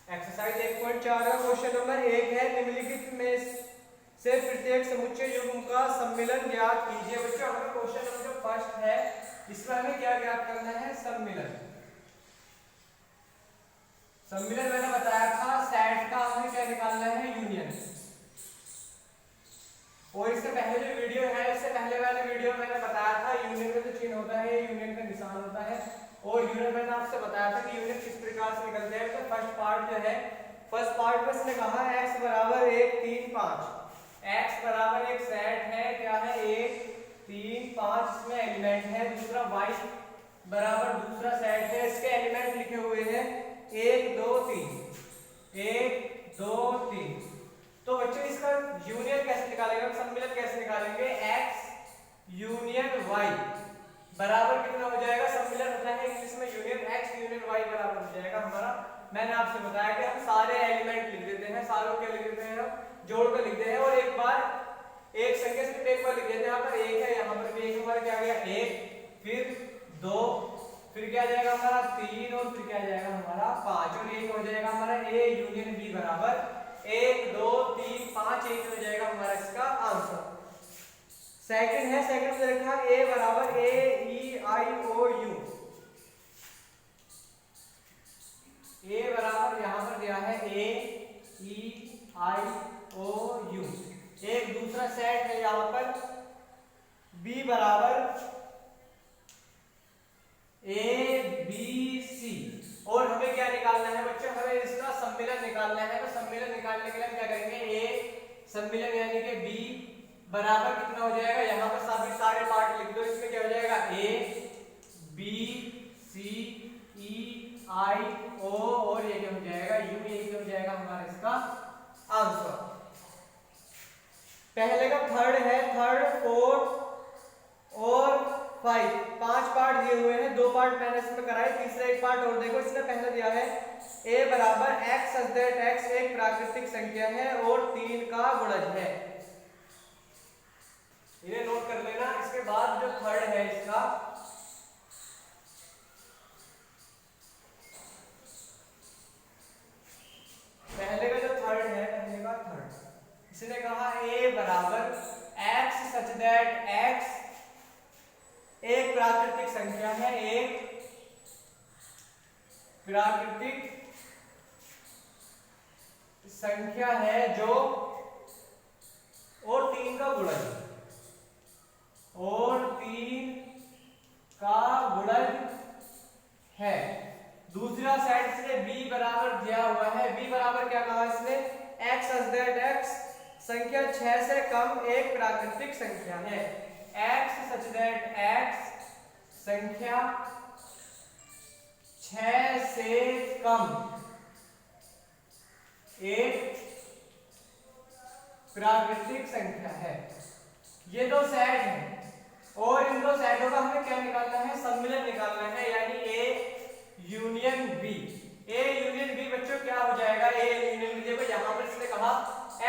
Exercise 1.4 का question number 1 है, निम्नलिखित में से प्रत्येक समुच्चय युग्म का सम्मिलन ज्ञात कीजिए। बच्चों हमें क्वेश्चन नंबर जो फर्स्ट है इसमें हमें क्या ज्ञात करना है? सम्मिलन। सम्मिलन मैंने बताया था सेट का हमें क्या निकालना है? यूनियन। और इससे पहले जो वीडियो है, इससे पहले वाले वीडियो में मैंने बताया था यूनियन का जो चिन्ह होता है यूनियन का निशान होता है, और यूनियन मैंने आपसे बताया था कि यूनियन किस प्रकार से निकलते हैं। तो फर्स्ट पार्ट जो है, फर्स्ट पार्ट में इसने कहा x बराबर 1 3 5, x बराबर एक सेट है, क्या है? 1 3 5 इसमें एलिमेंट है। दूसरा y बराबर दूसरा सेट है, इसके एलिमेंट लिखे हुए हैं 1 2 3, 1 2 3। तो बच्चों इसका यूनियन कैसे निकालेंगे, सम्मिलन कैसे निकालेंगे? x यूनियन y बराबर कितना हो जाएगा? सम्मिलन होता है इंग्लिश में यूनियन, x यूनियन y बराबर हो जाएगा हमारा। मैंने आपसे बताया कि हम सारे एलिमेंट लिख देते हैं, सारों के लिख देते हैं, हम जोड़ कर लिखते हैं, और एक बार एक संख्या सिर्फ एक बार लिख देते हैं। यहाँ पर 1 है, यहाँ पर भी 1 हमारा क्या आ गया? 1, फिर 2, फिर क्या आ जाएगा हमारा? 3, और फिर क्या आ जाएगा हमारा? 5, और एक हो जाएगा हमारा a यूनियन b बराबर 1 2 3 5, एक हो जाएगा हमारा इसका आंसर। सेकंड है, सेकंड में लिखा a बराबर a e i o u, a बराबर यहां पर दिया है a e i o u। एक दूसरा सेट है यहां पर b बराबर a b c, और हमें क्या निकालना है बच्चों? हमें इसका सम्मिलन निकालना है। तो सम्मिलन निकालने के लिए हम क्या करेंगे? a सम्मिलन यानी कि b बराबर कितना हो जाएगा? यहाँ पर सभी सारे पार्ट लिख दो। इसमें क्या हो जाएगा? a b c e i o, और ये क्या हो जाएगा? u, ये क्या हो जाएगा हमारा इसका आंसर। पहले का थर्ड है, थर्ड फोर्थ और 5, 5 पार्ट दिए हुए हैं, 2 पार्ट मैंने इसमें कराए, तीसरा एक पार्ट और देखो। इसने पहले दिया है a बराबर x सच दैट x एक प्राकृतिक संख्या है और 3 का गुणज है। इन्हें नोट कर लेना। इसके बाद जो थर्ड है इसका, पहले का जो थर्ड है, पहले का थर्ड, इसने कहा a बराबर x सच दैट x एक प्राकृतिक संख्या है, एक प्राकृतिक संख्या है जो, और 3 का गुणज, और 3 का गुणज है। दूसरा सेट इसने b बराबर दिया हुआ है, b बराबर क्या कहा इसने? x सच दैट x संख्या 6 से कम एक प्राकृतिक संख्या है। x सच दैट x संख्या 6 से कम एक प्राकृतिक संख्या है। ये दो सेट हैं, और इन दो सेटों का हमें क्या निकालना है? सम्मिलन निकालना है, यानी a union b। a union b बच्चों क्या हो जाएगा? a यूनियन b, देखो यहाँ पर इसने कहा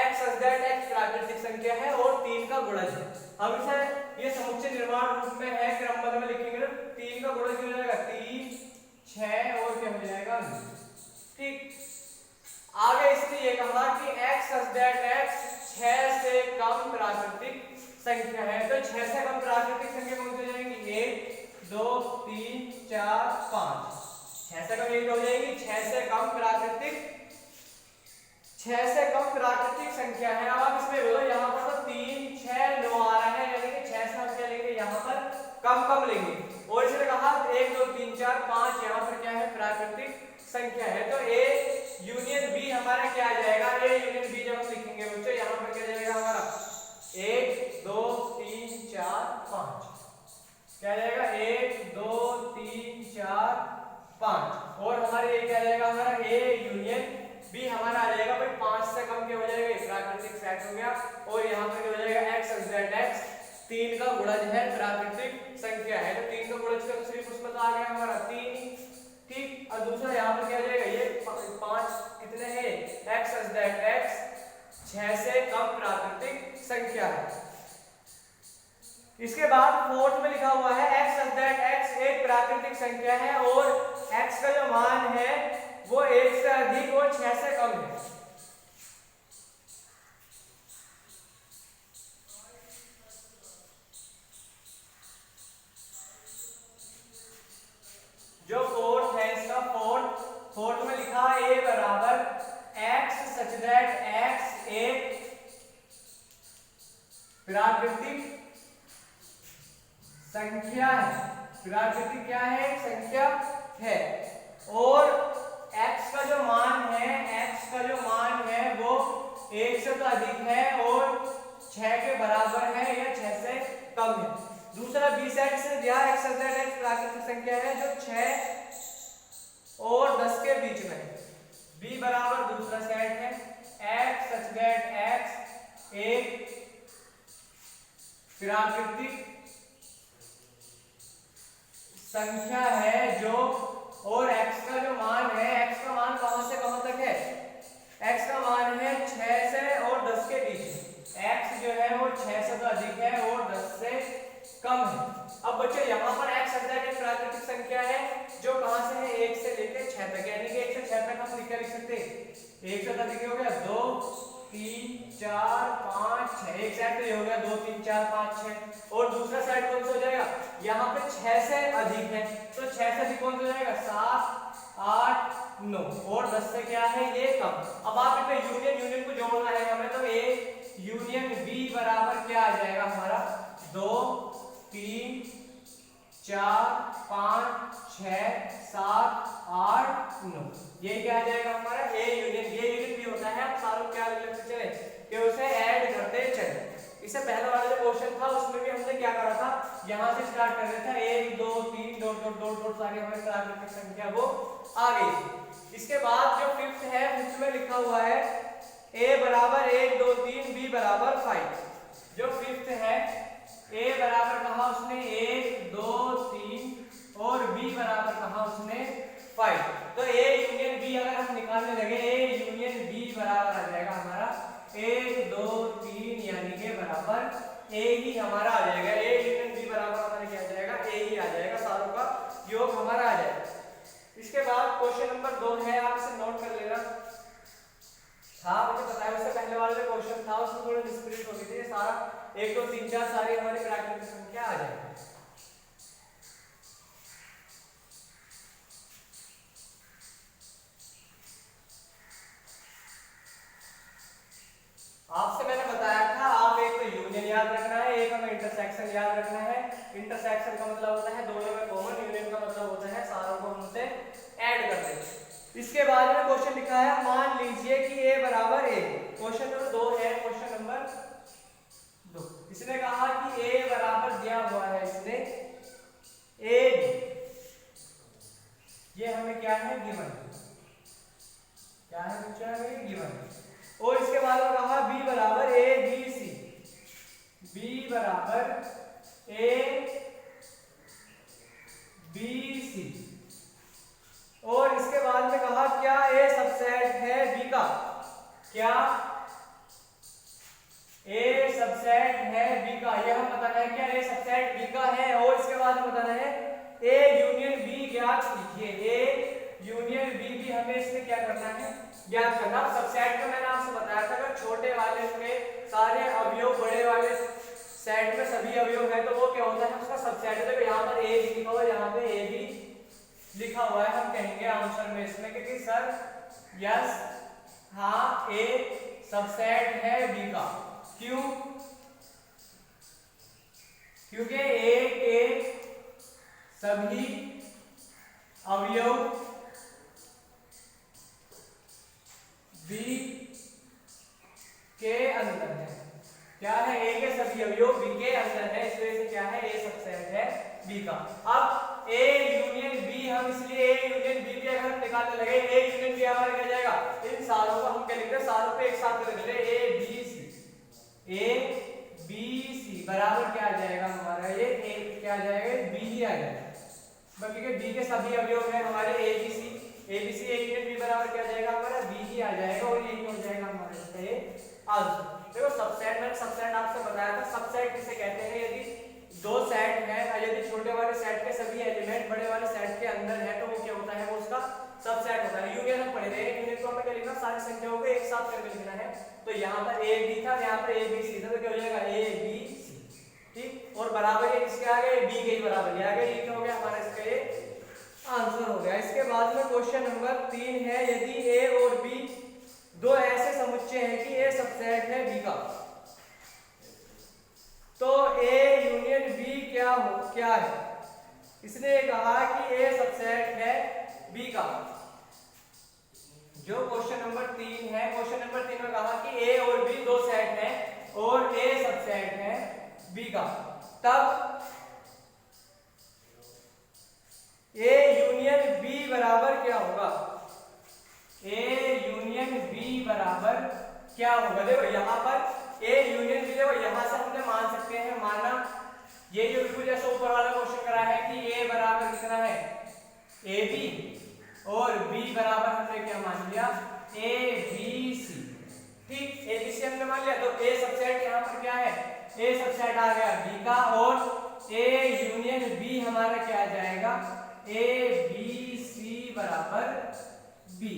x सच दैट x प्राकृतिक संख्या है और 3 का गुणज है। अब इसे ये समुच्चय निर्माण रूप में है, क्रमबद्ध में लिखेंगे तो 3 का गुणज हो जाएगा 3 6, और क्या हो जाएगा? ठीक। आगे इसने ये कहा कि x सच दैट x 6 से कम प्राकृतिक संख्या है। तो 6 से कम प्राकृतिक संख्या कौन सी हो जाएंगी? 1 2 3 4 5, 6 से कम ये हो जाएगी 6 से कम प्राकृतिक, 6 से कम प्राकृतिक संख्या है। अब आप इसमें बोलो, यहाँ पर तो 3 6 9 आ रहा है, यानी कि 6 से हम क्या लेंगे? यहाँ पर कम कम लेंगे। और इसने कहा 1 2 3 4 5 यहाँ पर क्या है? प्राकृतिक संख्या है। तो a यूनियन b हमारा क्या आ जाएगा? a यूनियन b जब हम लिखेंगे बच्चों, यहाँ पर क्या जाएगा हमारा? 1 2 3 4 5, क्या जाएगा? 1 2 3 4 5, और हमारे ये क्या जाएगा हमारा? a यूनियन b हमारा आ जाएगा भाई 5 से कम क्या हो जाएगा? प्राकृतिक सेट हो गया। और यहाँ पर क्या हो जाएगा? x सच दैट x 3 का गुणज है, प्राकृतिक संख्या है। तो 3 का गुणज का सिर्फ उसमें आ गया हमारा 3, ठीक। और दूसरा यहाँ पर क्या हो जाएगा? ये 5 कितने हैं? x सच दैट x 6 से कम प्राकृतिक संख्या है। इसके बाद फोर्थ में लिखा हुआ है x सच दैट x एक प्राकृतिक संख्या है और x का जो मान है वो 1 से अधिक और 6 6 से कम है। जो फोर्थ है इसका, फोर्थ में लिखा a बराबर x सच दैट x एक प्राकृतिक संख्या है। प्राकृतिक क्या है? एक संख्या है। और x का जो मान है वो 1 से तो अधिक है और 6 के बराबर है या 6 से कम है। दूसरा बी सेट से दिया x एक प्राकृतिक संख्या है जो 6 और 10 के बीच में है। बी बराबर दूसरा सेट है x सच दैट x एक प्राकृतिक संख्या है जो, और x का जो मान है, x का मान कहां से कहां तक है? x का मान है 6 से और 10 के बीच। x जो है वो 6 से तो अधिक है और 10 से कम है। अब बच्चों यहाँ पर x एक प्राकृतिक संख्या है जो कहां से है? 1 से लेकर 6 तक, यानी कि 1 से 6 तक हम लिख सकते हैं। 1 से अधिक हो गया 2 3 4 5 6, एक साइड पे हो गया 2 3 4 5 6, और दूसरा साइड कौन सा हो जाएगा? यहाँ पे 6 से अधिक है तो 6 से अधिक कौन सा हो जाएगा? 7 8 9, और 10 से क्या है? ये कम। अब आप इसमें यूनियन को जोड़ना है हमें, तो a यूनियन b बराबर क्या आ जाएगा हमारा? 2 3 4 5 6 7 8 9, ये क्या आ जाएगा हमारा? a यूनियन b होता है। अब सारों क्या लगते चले कि उसे ऐड करते चले। इससे पहले वाला जो क्वेश्चन था उसमें भी हमने क्या करा था? यहाँ से स्टार्ट कर रहे थे 1 2 3 डॉट डॉट डॉट डॉट सारी हमारी प्राकृतिक संख्या वो आ गई। इसके बाद जो फिफ्थ है, फिफ्थ में लिखा हुआ है a बराबर 1 2 3 b बराबर 5। जो फिफ्थ है a बराबर कहा उसने 1 2 3 और b बराबर कहा उसने 5। तो a यूनियन b अगर हम निकालने लगे, a यूनियन b बराबर आ जाएगा हमारा 1 2 3 यानी के बराबर a ही हमारा आ जाएगा। a यूनियन b बराबर हमारा क्या आ जाएगा? a ही आ जाएगा, सारों का योग हमारा आ जाएगा। इसके बाद क्वेश्चन नंबर 2 है, आप इसे नोट कर लेना। हाँ मुझे पता है उससे पहले वाला जो क्वेश्चन था उसमें थोड़ी डिस्प्यूट हो गई थी। सारा 1 2 3 4 सारी हमारी प्राकृतिक संख्या आ जाएगी। आपसे मैंने बताया था आप एक तो यूनियन याद रखना है, एक हमें इंटरसेक्शन याद रखना है। इंटरसेक्शन का मतलब होता है दोनों में कॉमन, यूनियन का मतलब होता है सारों को हमसे ऐड कर दें। इसके बाद में क्वेश्चन लिखा है, मान लीजिए कि a बराबर a। क्वेश्चन नंबर 2 है, क्वेश्चन नंबर 2। इसने कहा कि a बराबर दिया हुआ है इसने a, ये हमें क्या है? गिवन। क्या है बच्चा? हमें गिवन। और इसके बाद में कहा b बराबर a b c, b बराबर a b c। और इसके बाद में कहा क्या a सबसेट है b का? क्या a सबसेट है b का? यह हम बताना है क्या a सबसेट b का है। और इसके बाद में बताना है a यूनियन b ज्ञात कीजिए। a यूनियन b भी हमें इसमें क्या करना है? ज्ञात करना। सबसेट में मैंने आपसे बताया था अगर छोटे वाले में सारे अवयव बड़े वाले सेट में सभी अवयव है तो वो क्या होता है? उसका सबसेट है। देखो यहाँ पर a लिखा हुआ है, यहाँ पे a भी लिखा हुआ है। हम कहेंगे आंसर में इसमें कि सर यस हाँ a सबसेट है b का। क्यों? क्योंकि a के सभी अवयव b के अंदर है। क्या है? a के सभी अवयव b के अंदर है, इस वजह से क्या है? a सबसेट है b का। अब a यूनियन b, हम इसलिए a यूनियन b भी अगर हम निकालने लगे, a यूनियन b हमारा क्या जाएगा? इन सारों को हम क्या लिखते हैं? सारों को एक साथ कर देते हैं a b c बराबर क्या आ जाएगा हमारा? ये a क्या आ जाएगा? b ही आ जाएगा। बाकी के b के सभी अवयव हैं हमारे a b c a union b बराबर क्या आ जाएगा हमारा? b ही आ जाएगा। और यही हो जाएगा हमारा इसका ये आंसर। देखो सबसेट, मैंने सबसेट आपसे बताया था। सबसेट किसे कहते हैं? यदि दो सेट है, यदि छोटे वाले सेट के सभी एलिमेंट बड़े वाले सेट के अंदर है तो वो क्या होता है? वो उसका सबसेट होता है। यूनियन हम पढ़े थे, यूनियन को हमें क्या लिखना, सारी संख्याओं को एक साथ करके लिखना है। तो यहाँ पर ए बी था, यहाँ पर ए बी सी था, तो क्या हो जाएगा ए बी सी। ठीक, और बराबर ये किसके आ गए, बी के ही बराबर ये आ गए। ये क्या हो गया हमारा इसका ये आंसर हो गया। इसके बाद में क्वेश्चन नंबर 3 है, यदि ए और बी दो ऐसे समुच्चय हैं कि ए सबसेट है बी का, तो ए यूनियन बी क्या है। इसने कहा कि ए सबसेट है बी का। जो क्वेश्चन नंबर 3 है, क्वेश्चन नंबर 3 में कहा कि ए और बी दो सेट हैं और ए सबसेट है बी का, तब ए यूनियन बी बराबर क्या होगा। ए यूनियन बी बराबर क्या होगा। देखो यहाँ पर ए यूनियन बी, देखो यहाँ से हमने मान सकते हैं, माना ये जो बिल्कुल जैसे ऊपर वाला क्वेश्चन करा है कि ए बराबर कितना है ए बी, और बी बराबर हमने क्या मान लिया ए बी सी। ठीक, ए बी सी हमने मान लिया, तो ए सबसेट यहाँ पर क्या है, ए सबसेट आ गया बी का, और ए यूनियन बी हमारा क्या आ जाएगा ए बी सी बराबर बी।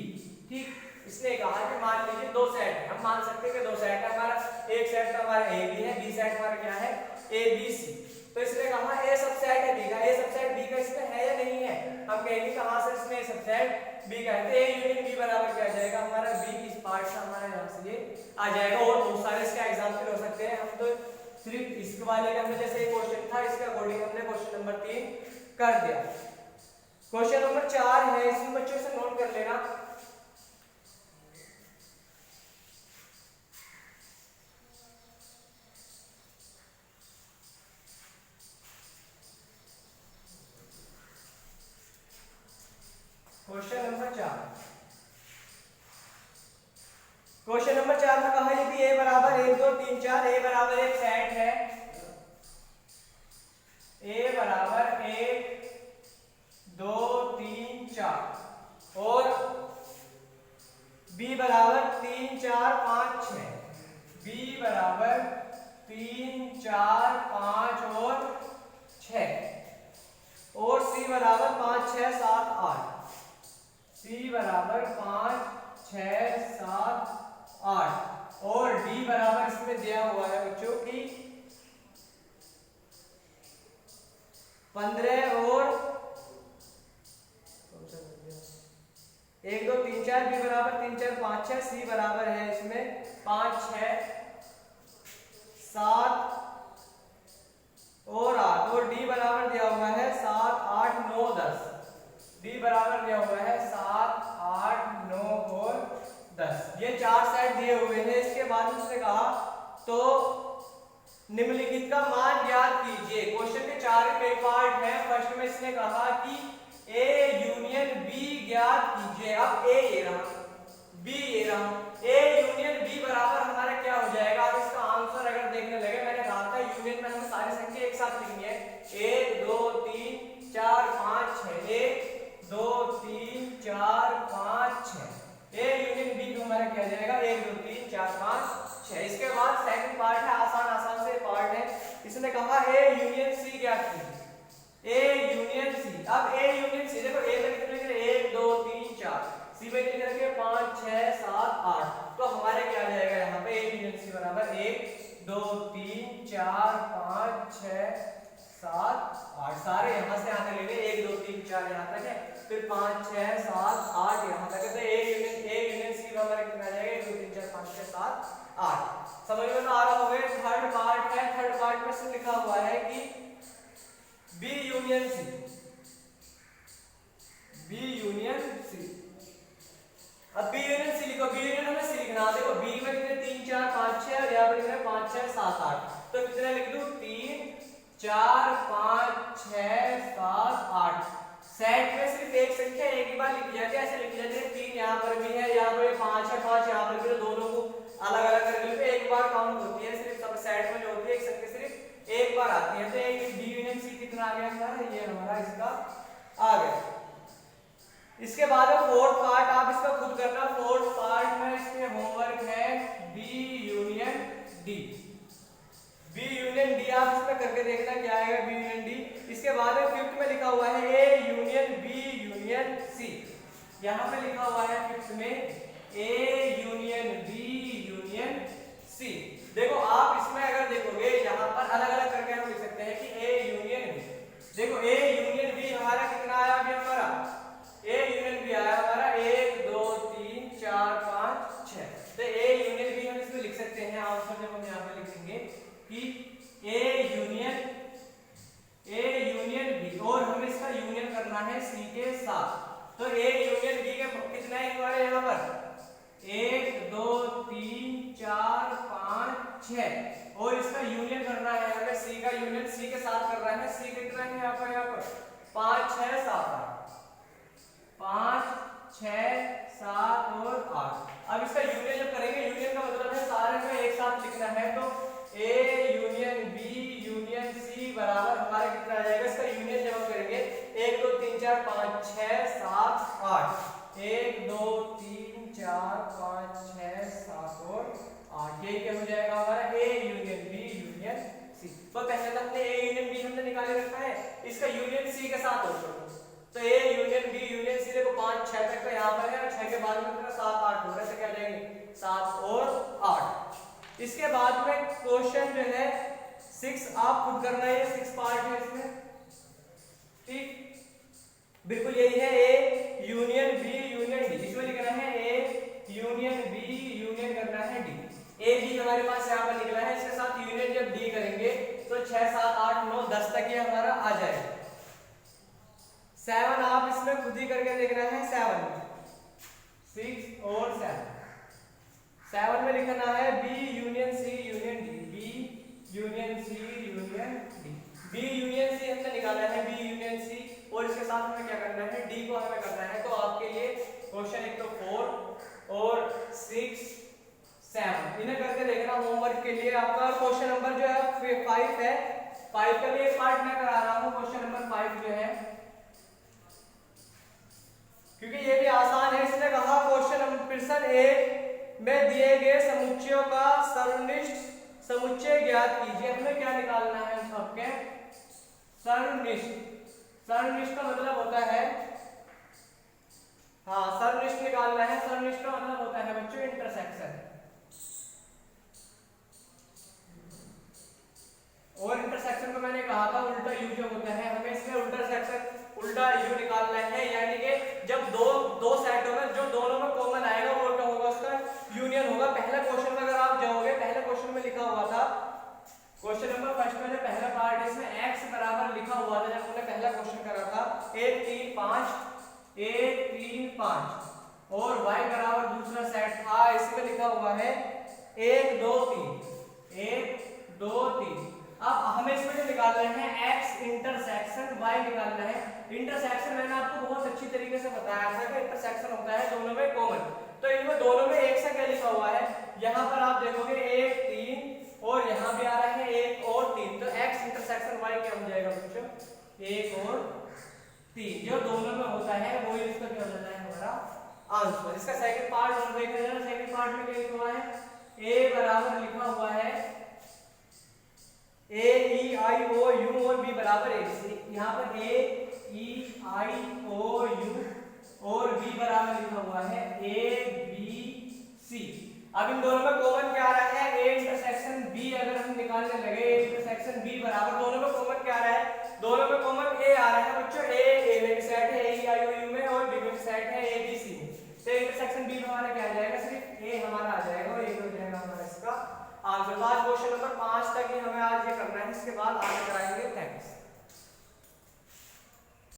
ठीक, इसने कहा कि मान लीजिए दो सेट है, हम मान सकते हैं कि दो सेट है हमारा, एक सेट तो हमारा ए बी है, बी सेट हमारा क्या है ए बी सी। तो इसने कहा ए सबसेट है बी का, ए सबसेट बी का इसमें है या नहीं है, हम कहेंगे कहां से इसमें सबसेट बी का है, तो ए यूनियन बी बराबर क्या आ जाएगा हमारा बी, इस पार्ट से हमारा यहां से ये आ जाएगा। और बहुत सारे इसके एग्जांपल हो सकते हैं, हम तो सिर्फ इसके वाले का हमने जैसे एक क्वेश्चन था इसके अकॉर्डिंग हमने क्वेश्चन नंबर 3 कर दिया। क्वेश्चन नंबर 4 है, इसमें बच्चों से नोट कर लेना। क्वेश्चन नंबर 4, क्वेश्चन नंबर 4 में कहा यदि a बराबर 1 2 3 4, a बराबर एक सेट है, a बराबर 1 2 3 4 और b बराबर 3 4 5 6, b बराबर 3 4 5 और 6, और c बराबर 5 6 7 8, c बराबर 5 6 7 8, और d बराबर इसमें दिया हुआ है बच्चों की 15 और 1 2 3 4, b बराबर 3 4 5 6, c बराबर है इसमें 5 6 7 और 8, और d बराबर दिया हुआ है 7 8 9 10, d बराबर दिया हुआ है 7 8 9 और 10। ये चार सेट दिए हुए हैं। इसके बाद उसने कहा तो निम्नलिखित का मान ज्ञात कीजिए। क्वेश्चन के चार कई पार्ट हैं। फर्स्ट में इसने कहा कि ए यूनियन बी ज्ञात कीजिए। अब ए ये रहा, बी ये रहा, ए यूनियन बी बराबर हमारा क्या हो जाएगा। अब इसका आंसर अगर देखने लगे, मैंने कहा था यूनियन में हमें सारी संख्या एक साथ लिखनी है, 1 2 3 4 5 6, 1 2 3 4 5 6, ए यूनियन बी को हमारा क्या जाएगा 1 2 3 4 5 6। इसके बाद सेकंड पार्ट है, आसान से पार्ट है। इसने कहा ए यूनियन सी ज्ञात कीजिए, ए यूनियन सी। अब ए यूनियन सी देखो, ए में कितने लिख रहे 1 2 3 4, सी में लिख रखे 5 6 7 8, तो हमारे क्या आ जाएगा यहाँ पे ए यूनियन सी बराबर 1 2 3 4 5 6 7 8, सारे यहाँ से आने लगे 1 2 3 4 यहाँ तक है, फिर 5 6 7 8 यहाँ तक है। तो ए यूनियन सी हमारा कितना आ जाएगा 1 2 3 4 5 6 7 8। समझ में तो आ रहा होगा। थर्ड पार्ट है, थर्ड पार्ट में से लिखा हुआ है कि B union C, B union C. अब बी यूनियन सी लिखो, बी यूनियन हमें सी लिखना। देखो बी में कितने 3 4 5 6 और यहाँ पर कितने 5 6 7 8, तो कितने लिख दूं 3 4 5 6 7 8। सेट में सिर्फ एक संख्या एक ही बार लिखी जाती है, ऐसे लिखी जाती है 3 यहाँ पर भी है, यहाँ पर 5 है 5 यहाँ पर भी, तो दोनों को अलग अलग करके एक बार काउंट होती है। सिर्फ सब सेट में जो होती है एक संख्या सिर्फ एक बार आती है। तो एक बी यूनियन सी कितना आ गया हमारा, ये हमारा इसका आ गया। इसके बाद फोर्थ पार्ट आप इसका खुद करना। फोर्थ पार्ट में इसके होमवर्क है B union D, B union D आप इसमें करके देखना क्या आएगा बी यूनियन डी। इसके बाद फिफ्थ में लिखा हुआ है A union B union C, यहाँ पे लिखा हुआ है फिफ्थ में A union B union C. देखो आप इसमें अगर देखोगे यहाँ पर अलग अलग करके हम लिख सकते हैं कि ए यूनियन बी। देखो ए यूनियन बी हमारा कितना आया अभी हमारा, ए यूनियन बी आया हमारा 1 2 3 4 5 6। तो ए यूनियन बी हम इसमें लिख सकते हैं आंसर जब हम यहाँ पे लिखेंगे कि ए यूनियन बी, और हमें इसका यूनियन करना है सी के साथ। तो ए यूनियन बी के कितने हैं हमारे यहाँ पर 1 2 3 4 5 6, और इसका यूनियन करना है हमें सी का यूनियन सी के साथ करना है। सी कितना है यहाँ पर 5 6 7 8, 5 6 7 और 8। अब इसका यूनियन जब करेंगे, यूनियन का मतलब है सारे को एक साथ लिखना है, तो A union B union C बराबर हमारे कितना आ जाएगा, इसका यूनियन जब हम करेंगे 1 2 3 4 5 6 7 8, 1 2 3 4 5 6 7 और 8, यही क्या हो जाएगा हमारा A union B union C. तो पहले तक हमने ए यूनियन बी हमने निकाले रखा है, इसका यूनियन सी के साथ होगा, तो A union B union C. देखो 5 6 तक तो यहाँ पर है, और 6 के बाद में कितना 7 8 हो रहा है, तो क्या आ जाएंगे 7 और 8। इसके बाद में क्वेश्चन जो है 6 आप खुद करना है, 6 पार्ट है इसमें, ठीक बिल्कुल यही है A union B union D. इसमें लिखना है ए यूनियन बी यूनियन करना है डी। ए बी हमारे पास यहाँ पर निकला है, इसके साथ यूनियन जब डी करेंगे तो 6 7 8 9 10 तक ये हमारा आ जाएगा। 7 आप इसमें खुद ही करके देखना है, 7 6 और 7 में लिखना है B union C union D, B union C union D. B union C हमने निकाला है, बी यूनियन सी, और इसके साथ हमें क्या करना है, डी को हमें करना है। तो आपके लिए क्वेश्चन एक तो 4 और 6 7 इन्हें करके देखना होमवर्क के लिए। आपका क्वेश्चन नंबर जो है 5 है, 5 का भी एक पार्ट मैं करा रहा हूँ। क्वेश्चन नंबर 5 जो है, क्योंकि ये भी आसान है, इसने कहा क्वेश्चन प्रश्न 1 में दिए गए समुच्चयों का सर्वनिष्ठ समुच्चय ज्ञात कीजिए। हमें क्या निकालना है सबके सर्वनिष्ठ। सर्वनिष्ठ का मतलब होता है, हाँ सर्वनिष्ठ निकालना है। सर्वनिष्ठ का मतलब होता है बच्चों इंटरसेक्शन, और इंटरसेक्शन को मैंने कहा था उल्टा यू जो होता है, हमें इसमें उल्टा यू निकालना है। यानी कि जब दो सेटों में जो दोनों में कॉमन आएगा वो क्या होगा, उसका यूनियन होगा। पहले क्वेश्चन में अगर आप जाओगे, पहले क्वेश्चन में लिखा हुआ था, क्वेश्चन नंबर फर्स्ट में पहला पार्ट है, इसमें x बराबर लिखा हुआ था जब हमने पहला क्वेश्चन करा था 1 3 5 और y बराबर दूसरा सेट था, इसमें लिखा हुआ है 1 2 3 1 2 3। अब हमें इसमें जो निकालना है x इंटरसेक्शन y निकालना है। इंटरसेक्शन मैंने आपको बहुत अच्छी तरीके से बताया था कि इंटरसेक्शन होता है दोनों में कॉमन, तो इनमें दोनों में एक सा क्या लिखा हुआ है, यहाँ पर आप देखोगे 1 3 और यहाँ भी आ रहा है 1 और 3, तो x इंटरसेक्शन y क्या हो जाएगा बच्चों 1 और 3, जो दोनों में होता है वो ही इसका क्या हो जाता है हमारा आंसर। इसका सेकंड पार्ट हम देख रहे हैं, सेकंड पार्ट में क्या लिखा हुआ है, a बराबर लिखा हुआ है a e i o u और b बराबर a c। यहाँ पर a e i o u और b बराबर लिखा हुआ है a b c। अब इन दोनों में कॉमन क्या आ रहा है, a इंटरसेक्शन b अगर हम निकालने लगे, a इंटरसेक्शन b बराबर दोनों में कॉमन क्या आ रहा है, दोनों में कॉमन a आ रहा है बच्चों। a में सेट है a e i o u में, और b में सेट है a b c में, तो इंटरसेक्शन b हमारा क्या आ जाएगा, सिर्फ a हमारा आ जाएगा, और ये हो जाएगा हमारा इसका आंसर। आज क्वेश्चन नंबर 5 तक ही हमें आज ये करना है, इसके बाद आगे कराएंगे। थैंक्स।